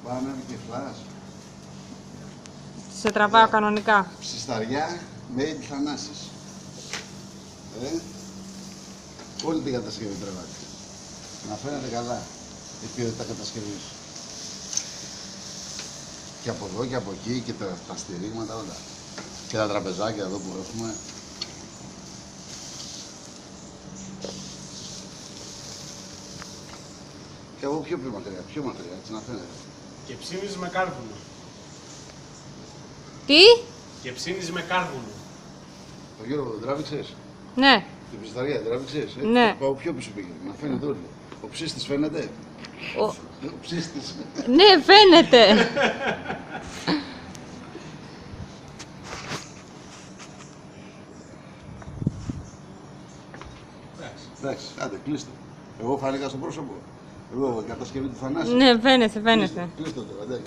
Πάμε και φλάς. Σε τραβάω κανονικά. Ψισταριά με τη Θανάσης. Όλη την κατασκευή τρεβάτε. Να φαίνεται καλά η ποιότητα κατασκευής. Και από εδώ και από εκεί και τα στηρίγματα όλα. Και τα τραπεζάκια εδώ που έχουμε. Και εγώ πιο ματριά, έτσι να φαίνεται. Και ψήνεις με κάρβουνο. Τι? Και ψήνεις με κάρβουνο. Το Γιώργο τον τράβηξες? Ναι. Την ψισταριά την τράβηξες? Ναι. Πάω πιο πίσω πήγαινε, να φαίνεται όλο. Ο ψίστης φαίνεται? Ο ψίστης. Ναι, φαίνεται. Εντάξει, άντε, κλείστε. Εγώ φάνηκα στο πρόσωπο. Εγώ, κατασκευή του Θανάση. Ναι, φαίνεται, φαίνεται. Κλείστε το, αντέχει.